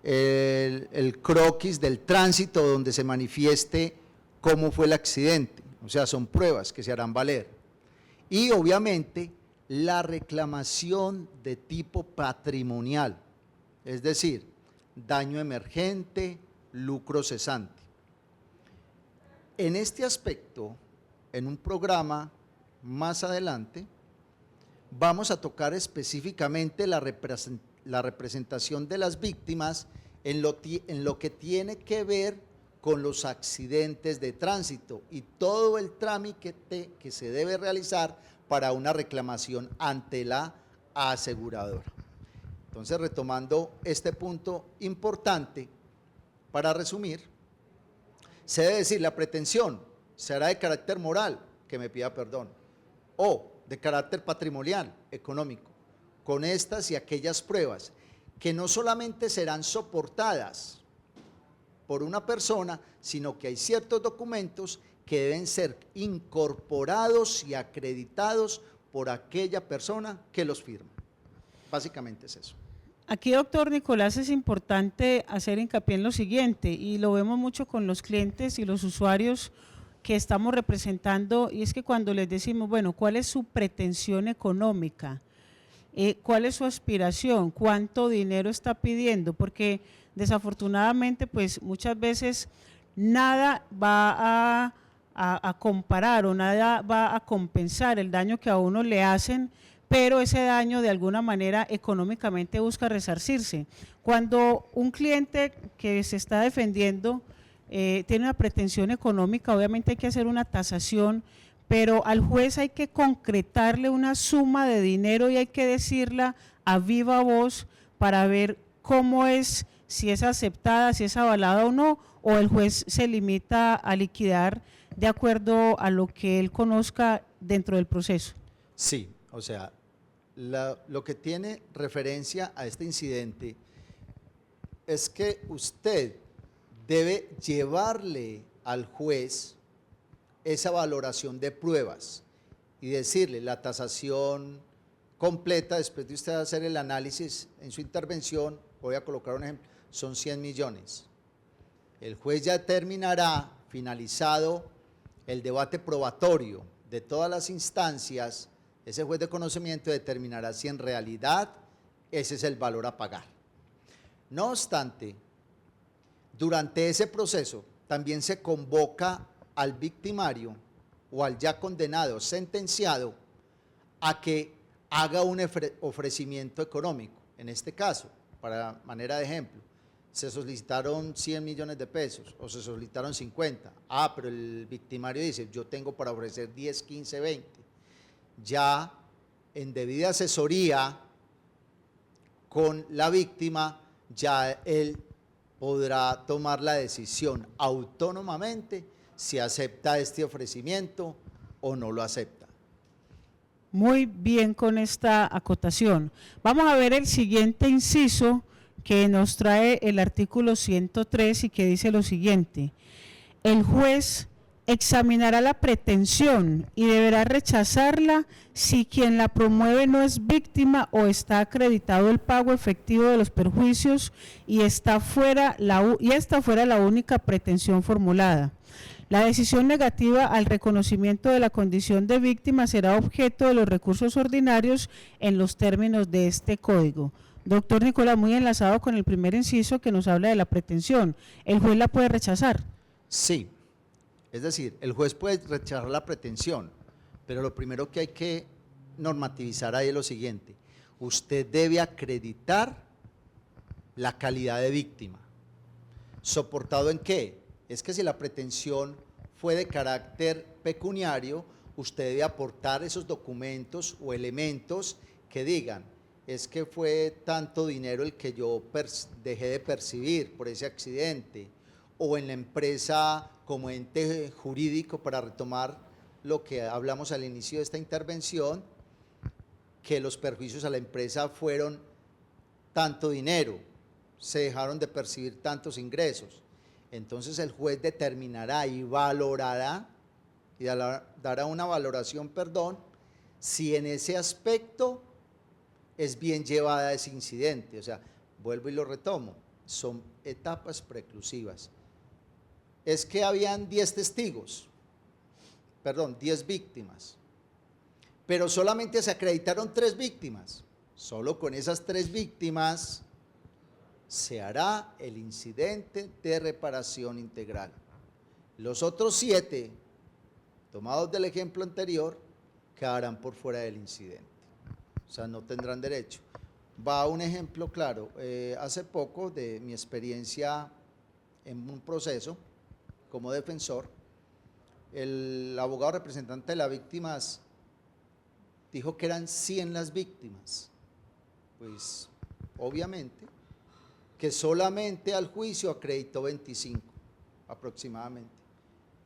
el croquis del tránsito donde se manifieste cómo fue el accidente, o sea, son pruebas que se harán valer. Y obviamente la reclamación de tipo patrimonial, es decir, daño emergente, lucro cesante. En este aspecto, en un programa más adelante, vamos a tocar específicamente la representación de las víctimas en lo que tiene que ver con los accidentes de tránsito y todo el trámite que se debe realizar para una reclamación ante la aseguradora. Entonces, retomando este punto importante, para resumir, se debe decir, la pretensión será de carácter moral, que me pida perdón, o de carácter patrimonial, económico, con estas y aquellas pruebas que no solamente serán soportadas por una persona, sino que hay ciertos documentos que deben ser incorporados y acreditados por aquella persona que los firma. Básicamente es eso. Aquí, doctor Nicolás, es importante hacer hincapié en lo siguiente, y lo vemos mucho con los clientes y los usuarios que estamos representando, y es que cuando les decimos, bueno, ¿cuál es su pretensión económica? ¿Cuál es su aspiración? ¿Cuánto dinero está pidiendo? Porque desafortunadamente, pues muchas veces nada va a comparar o nada va a compensar el daño que a uno le hacen, pero ese daño de alguna manera económicamente busca resarcirse. Cuando un cliente que se está defendiendo tiene una pretensión económica, obviamente hay que hacer una tasación, pero al juez hay que concretarle una suma de dinero y hay que decirla a viva voz para ver cómo es, si es aceptada, si es avalada o no, o el juez se limita a liquidar de acuerdo a lo que él conozca dentro del proceso. Sí, o sea, lo que tiene referencia a este incidente es que usted debe llevarle al juez esa valoración de pruebas y decirle la tasación completa, después de usted hacer el análisis en su intervención, voy a colocar un ejemplo, son 100 millones. El juez ya determinará, finalizado el debate probatorio de todas las instancias, ese juez de conocimiento determinará si en realidad ese es el valor a pagar. No obstante, durante ese proceso también se convoca al victimario o al ya condenado, sentenciado, a que haga un ofrecimiento económico. En este caso, para manera de ejemplo, se solicitaron 100 millones de pesos o se solicitaron 50. Pero el victimario dice, yo tengo para ofrecer 10, 15, 20. Ya en debida asesoría con la víctima, ya él podrá tomar la decisión autónomamente si acepta este ofrecimiento o no lo acepta. Muy bien con esta acotación. Vamos a ver el siguiente inciso que nos trae el artículo 103 y que dice lo siguiente: el juez examinará la pretensión y deberá rechazarla si quien la promueve no es víctima o está acreditado el pago efectivo de los perjuicios y esta fuera la única pretensión formulada. La decisión negativa al reconocimiento de la condición de víctima será objeto de los recursos ordinarios en los términos de este código. Doctor Nicolás, muy enlazado con el primer inciso que nos habla de la pretensión, ¿el juez la puede rechazar? Sí, es decir, el juez puede rechazar la pretensión, pero lo primero que hay que normativizar ahí es lo siguiente: usted debe acreditar la calidad de víctima. ¿Soportado en qué? Es que si la pretensión fue de carácter pecuniario, usted debe aportar esos documentos o elementos que digan, es que fue tanto dinero el que yo dejé de percibir por ese accidente, o en la empresa como ente jurídico, para retomar lo que hablamos al inicio de esta intervención, que los perjuicios a la empresa fueron tanto dinero, se dejaron de percibir tantos ingresos. Entonces el juez determinará y valorará y dará una valoración, si en ese aspecto es bien llevada ese incidente. O sea, vuelvo y lo retomo, son etapas preclusivas. Es que habían 10 testigos, 10 víctimas, pero solamente se acreditaron 3 víctimas. Solo con esas 3 víctimas se hará el incidente de reparación integral. Los otros 7, tomados del ejemplo anterior, quedarán por fuera del incidente. o sea, no tendrán derecho. Va un ejemplo claro, hace poco de mi experiencia en un proceso como defensor, el abogado representante de las víctimas dijo que eran 100 las víctimas, pues obviamente que solamente al juicio acreditó 25 aproximadamente,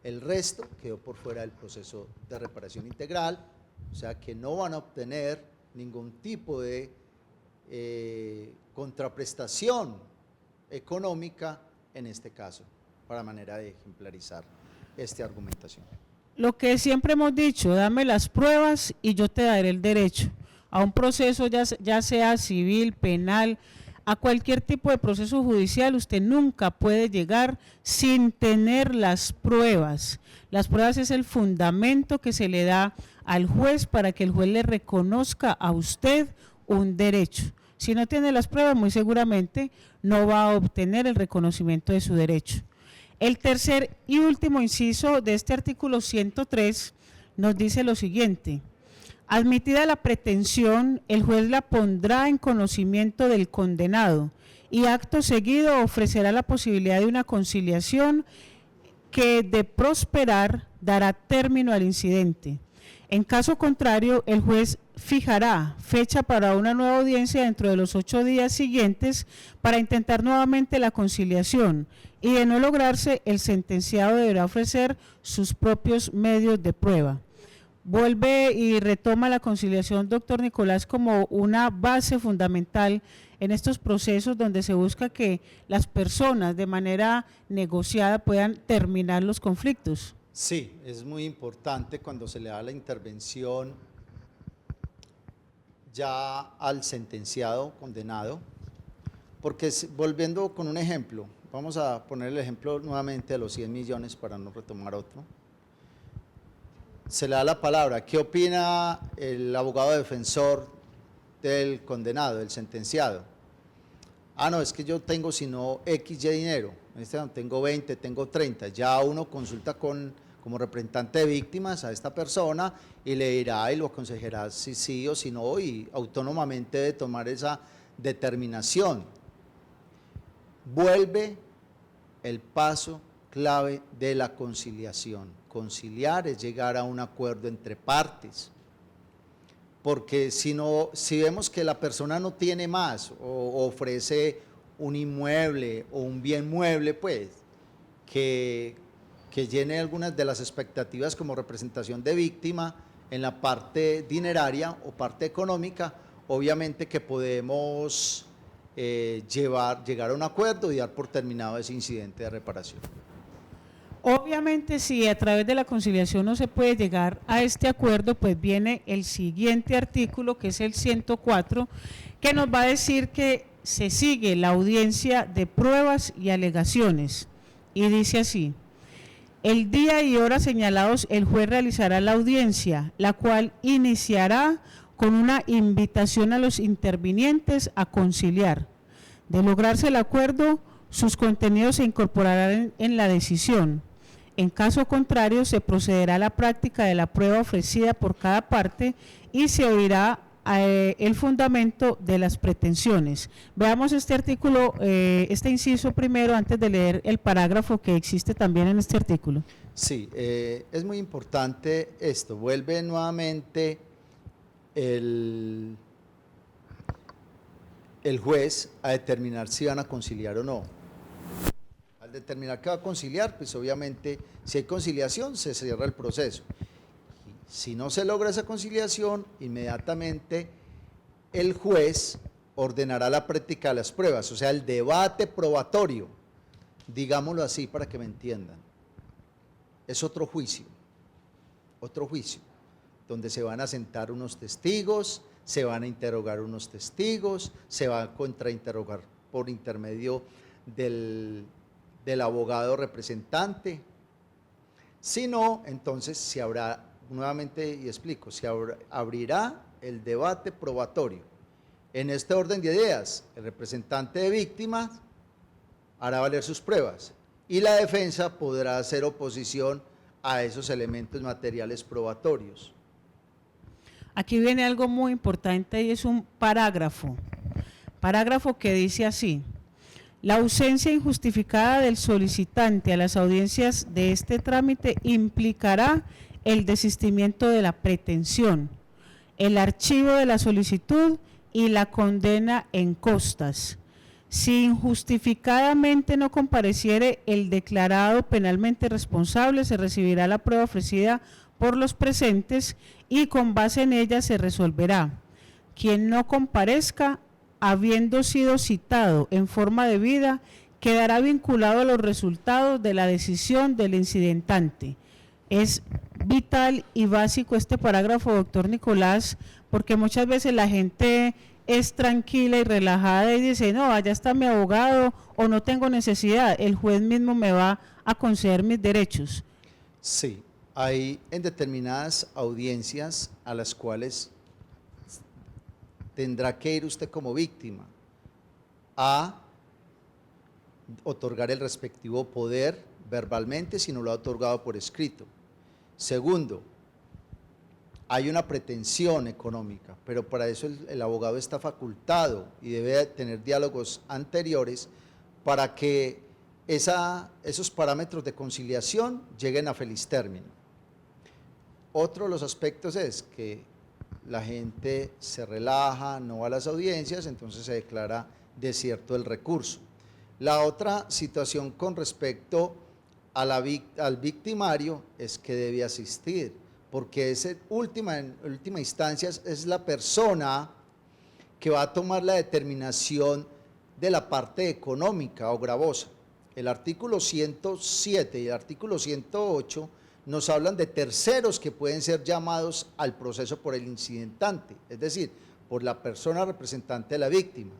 el resto quedó por fuera del proceso de reparación integral, o sea que no van a obtener ningún tipo de contraprestación económica en este caso, para manera de ejemplarizar esta argumentación. Lo que siempre hemos dicho, dame las pruebas y yo te daré el derecho a un proceso, ya sea civil, penal, a cualquier tipo de proceso judicial. Usted nunca puede llegar sin tener las pruebas. Las pruebas es el fundamento que se le da al juez para que el juez le reconozca a usted un derecho. Si no tiene las pruebas, muy seguramente no va a obtener el reconocimiento de su derecho. El tercer y último inciso de este artículo 103 nos dice lo siguiente: admitida la pretensión, el juez la pondrá en conocimiento del condenado y acto seguido ofrecerá la posibilidad de una conciliación que, de prosperar, dará término al incidente. En caso contrario, el juez fijará fecha para una nueva audiencia dentro de los 8 días siguientes para intentar nuevamente la conciliación, y de no lograrse, el sentenciado deberá ofrecer sus propios medios de prueba. Vuelve y retoma la conciliación, doctor Nicolás, como una base fundamental en estos procesos donde se busca que las personas de manera negociada puedan terminar los conflictos. Sí, es muy importante cuando se le da la intervención ya al sentenciado, condenado, porque volviendo con un ejemplo, vamos a poner el ejemplo nuevamente de los 100 millones para no retomar otro. Se le da la palabra, ¿qué opina el abogado defensor del condenado, del sentenciado? Ah, no, es que yo tengo sino X y dinero, tengo 20, tengo 30, ya uno consulta como representante de víctimas a esta persona y le dirá y lo aconsejará si sí o si no, y autónomamente de tomar esa determinación. Vuelve el paso clave de la conciliación. Conciliar es llegar a un acuerdo entre partes, porque si vemos que la persona no tiene más o ofrece un inmueble o un bien mueble, pues que llene algunas de las expectativas como representación de víctima en la parte dineraria o parte económica, obviamente que podemos llegar a un acuerdo y dar por terminado ese incidente de reparación. Obviamente, si a través de la conciliación no se puede llegar a este acuerdo, pues viene el siguiente artículo, que es el 104, que nos va a decir que se sigue la audiencia de pruebas y alegaciones, y dice así: el día y hora señalados, el juez realizará la audiencia, la cual iniciará con una invitación a los intervinientes a conciliar. De lograrse el acuerdo, sus contenidos se incorporarán en la decisión. En caso contrario, se procederá a la práctica de la prueba ofrecida por cada parte y se oirá el fundamento de las pretensiones. Veamos este artículo, este inciso primero, antes de leer el parágrafo que existe también en este artículo. Sí, es muy importante esto. Vuelve nuevamente el juez a determinar si van a conciliar o no. Al determinar que va a conciliar, pues obviamente si hay conciliación se cierra el proceso. Si no se logra esa conciliación, inmediatamente el juez ordenará la práctica de las pruebas, o sea, el debate probatorio, digámoslo así para que me entiendan. Es otro juicio, donde se van a sentar unos testigos, se van a interrogar unos testigos, se va a contrainterrogar por intermedio del abogado representante. Si no, entonces se habrá, nuevamente y explico, se abrirá el debate probatorio. En este orden de ideas, el representante de víctimas hará valer sus pruebas y la defensa podrá hacer oposición a esos elementos materiales probatorios. Aquí viene algo muy importante y es un parágrafo que dice así: la ausencia injustificada del solicitante a las audiencias de este trámite implicará el desistimiento de la pretensión, el archivo de la solicitud y la condena en costas. Si injustificadamente no compareciere el declarado penalmente responsable, se recibirá la prueba ofrecida por los presentes y con base en ella se resolverá. Quien no comparezca, habiendo sido citado en forma debida, quedará vinculado a los resultados de la decisión del incidentante. Es vital y básico este parágrafo, doctor Nicolás, porque muchas veces la gente es tranquila y relajada y dice, no, allá está mi abogado o no tengo necesidad, el juez mismo me va a conceder mis derechos. Sí, hay en determinadas audiencias a las cuales tendrá que ir usted como víctima a otorgar el respectivo poder verbalmente si no lo ha otorgado por escrito. Segundo, hay una pretensión económica, pero para eso el abogado está facultado y debe tener diálogos anteriores para que esos parámetros de conciliación lleguen a feliz término. Otro de los aspectos es que la gente se relaja, no va a las audiencias, entonces se declara desierto el recurso. La otra situación con respecto a al victimario es que debe asistir, porque en última instancia es la persona que va a tomar la determinación de la parte económica o gravosa. El artículo 107 y el artículo 108 nos hablan de terceros que pueden ser llamados al proceso por el incidentante, es decir, por la persona representante de la víctima.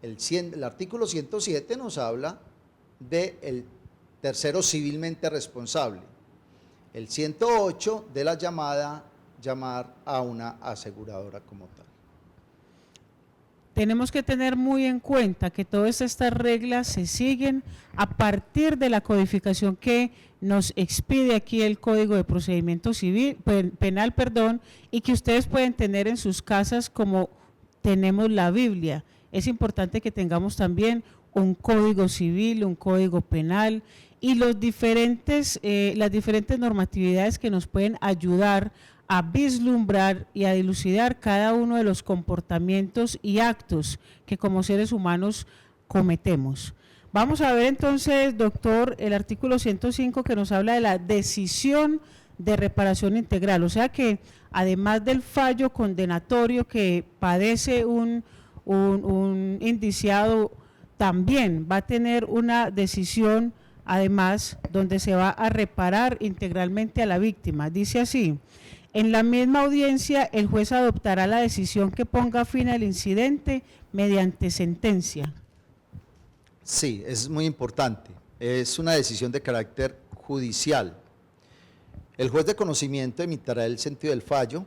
El artículo 107 nos habla del tercero civilmente responsable. El 108 de la llamar a una aseguradora como tal. Tenemos que tener muy en cuenta que todas estas reglas se siguen a partir de la codificación que nos expide aquí el Código de Procedimiento Civil, Penal, y que ustedes pueden tener en sus casas como tenemos la Biblia. Es importante que tengamos también un Código Civil, un Código Penal y las diferentes normatividades que nos pueden ayudar a vislumbrar y a dilucidar cada uno de los comportamientos y actos que como seres humanos cometemos. Vamos a ver entonces, doctor, el artículo 105 que nos habla de la decisión de reparación integral, o sea que además del fallo condenatorio que padece un indiciado, también va a tener una decisión además donde se va a reparar integralmente a la víctima. Dice así: en la misma audiencia el juez adoptará la decisión que ponga fin al incidente mediante sentencia. Sí, es muy importante, es una decisión de carácter judicial. El juez de conocimiento emitirá el sentido del fallo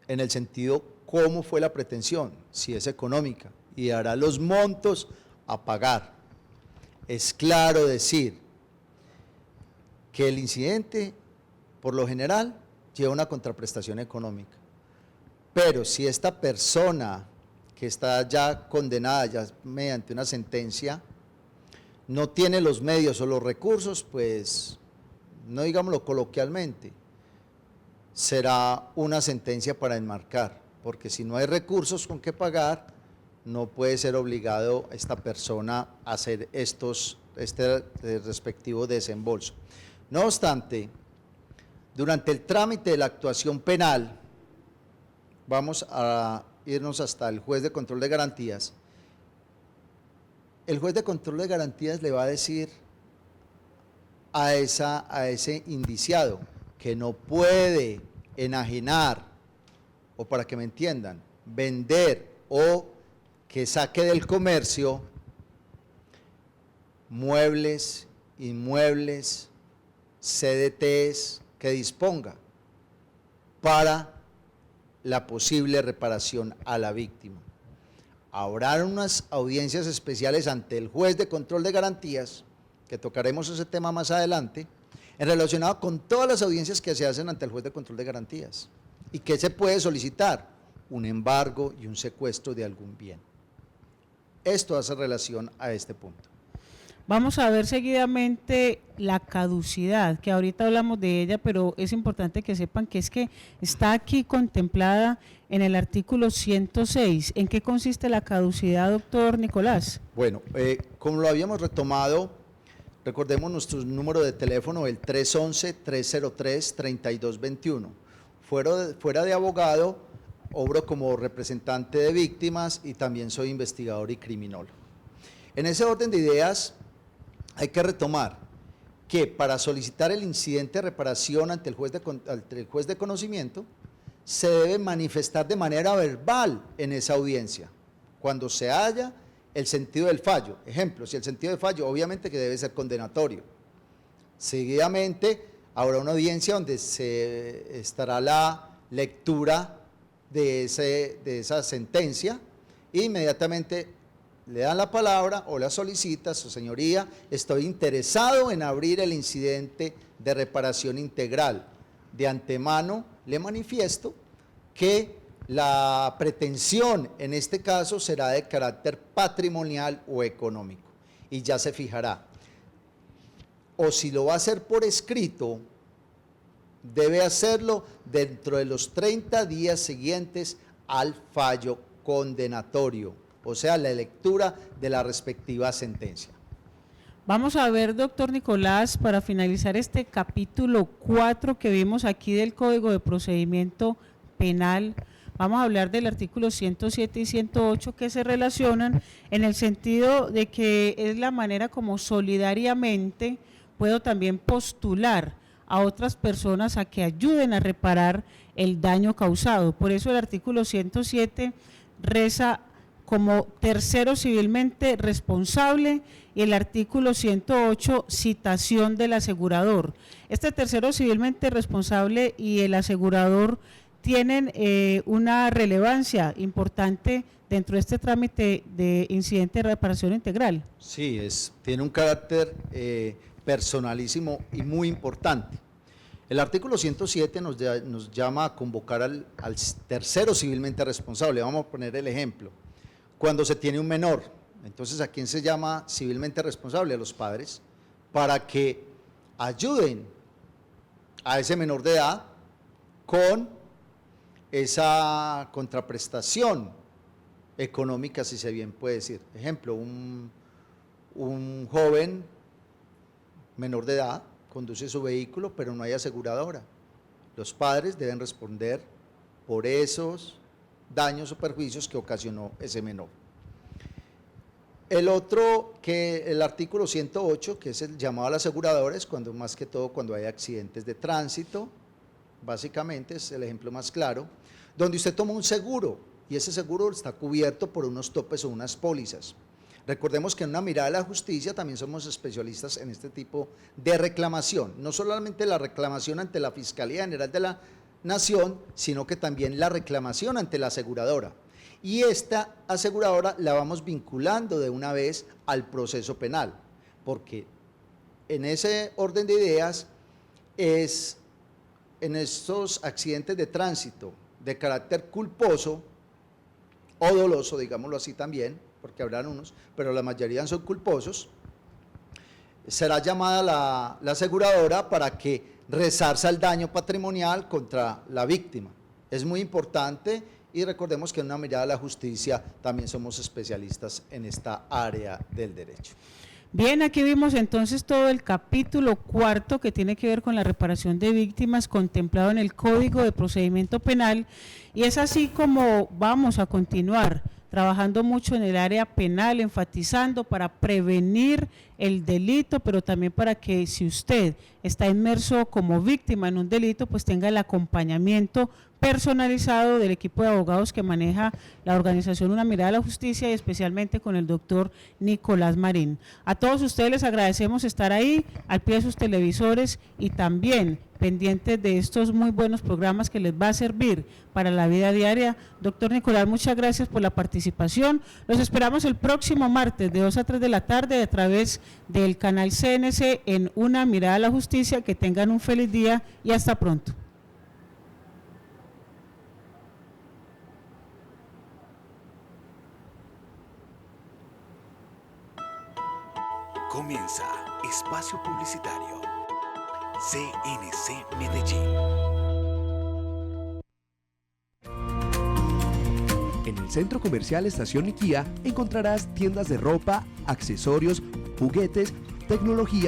en el sentido cómo fue la pretensión, si es económica, y dará los montos a pagar. Es claro decir que el incidente, por lo general, lleva una contraprestación económica, pero si esta persona que está ya condenada ya mediante una sentencia no tiene los medios o los recursos, pues, no digámoslo coloquialmente, será una sentencia para enmarcar, porque si no hay recursos con que pagar, no puede ser obligado esta persona a hacer este respectivo desembolso. No obstante, durante el trámite de la actuación penal, vamos a irnos hasta el juez de control de garantías. El juez de control de garantías le va a decir a ese indiciado que no puede enajenar, o para que me entiendan, vender o que saque del comercio muebles, inmuebles, CDTs que disponga para la posible reparación a la víctima. Habrá unas audiencias especiales ante el juez de control de garantías, que tocaremos ese tema más adelante, en relacionado con todas las audiencias que se hacen ante el juez de control de garantías ¿Y qué se puede solicitar? Un embargo y un secuestro de algún bien. Esto hace relación a este punto. Vamos a ver seguidamente la caducidad, que ahorita hablamos de ella, pero es importante que sepan que es que está aquí contemplada en el artículo 106. ¿En qué consiste la caducidad, doctor Nicolás? Bueno, como lo habíamos retomado, recordemos nuestro número de teléfono, el 311-303-3221. Fuera de abogado, obro como representante de víctimas y también soy investigador y criminólogo. En ese orden de ideas, hay que retomar que para solicitar el incidente de reparación ante el juez de conocimiento, se debe manifestar de manera verbal en esa audiencia, cuando se haya el sentido del fallo. Ejemplo, si el sentido del fallo, obviamente que debe ser condenatorio. Seguidamente, habrá una audiencia donde se estará la lectura de esa sentencia e inmediatamente le dan la palabra o la solicita, su señoría, estoy interesado en abrir el incidente de reparación integral. De antemano le manifiesto que la pretensión en este caso será de carácter patrimonial o económico y ya se fijará. O si lo va a hacer por escrito, debe hacerlo dentro de los 30 días siguientes al fallo condenatorio, o sea, la lectura de la respectiva sentencia. Vamos a ver, doctor Nicolás, para finalizar este capítulo 4 que vimos aquí del Código de Procedimiento Penal, vamos a hablar del artículo 107 y 108 que se relacionan en el sentido de que es la manera como solidariamente puedo también postular a otras personas a que ayuden a reparar el daño causado. Por eso el artículo 107 reza como tercero civilmente responsable y el artículo 108 citación del asegurador. Este tercero civilmente responsable y el asegurador tienen una relevancia importante dentro de este trámite de incidente de reparación integral. Sí, tiene un carácter personalísimo y muy importante. El artículo 107 nos llama a convocar al tercero civilmente responsable. Vamos a poner el ejemplo. Cuando se tiene un menor, entonces ¿a quién se llama civilmente responsable? A los padres, para que ayuden a ese menor de edad con esa contraprestación económica, si se bien puede decir. Ejemplo, un joven menor de edad conduce su vehículo, pero no hay aseguradora. Los padres deben responder por esos daños o perjuicios que ocasionó ese menor. El artículo 108, que es el llamado a la aseguradora, es más que todo cuando hay accidentes de tránsito, básicamente es el ejemplo más claro, donde usted toma un seguro y ese seguro está cubierto por unos topes o unas pólizas. Recordemos que en una mirada de la justicia también somos especialistas en este tipo de reclamación, no solamente la reclamación ante la Fiscalía General de la Nación, sino que también la reclamación ante la aseguradora. Y esta aseguradora la vamos vinculando de una vez al proceso penal, porque en ese orden de ideas es en estos accidentes de tránsito de carácter culposo o doloso, digámoslo así también, porque habrán unos, pero la mayoría son culposos, será llamada la aseguradora para que resarza el daño patrimonial contra la víctima. Es muy importante y recordemos que en una mirada de la justicia también somos especialistas en esta área del derecho. Bien, aquí vimos entonces todo el capítulo 4 que tiene que ver con la reparación de víctimas contemplado en el Código de Procedimiento Penal y es así como vamos a continuar trabajando mucho en el área penal, enfatizando para prevenir el delito, pero también para que si usted está inmerso como víctima en un delito, pues tenga el acompañamiento personalizado del equipo de abogados que maneja la organización Una Mirada a la Justicia y especialmente con el doctor Nicolás Marín. A todos ustedes les agradecemos estar ahí, al pie de sus televisores y también pendientes de estos muy buenos programas que les va a servir para la vida diaria. Doctor Nicolás, muchas gracias por la participación. Los esperamos el próximo martes de 2 a 3 de la tarde a través del canal CNC en Una Mirada a la Justicia. Que tengan un feliz día y hasta pronto. Comienza Espacio Publicitario. CNC Medellín. En el Centro Comercial Estación Niquía encontrarás tiendas de ropa, accesorios, juguetes, tecnología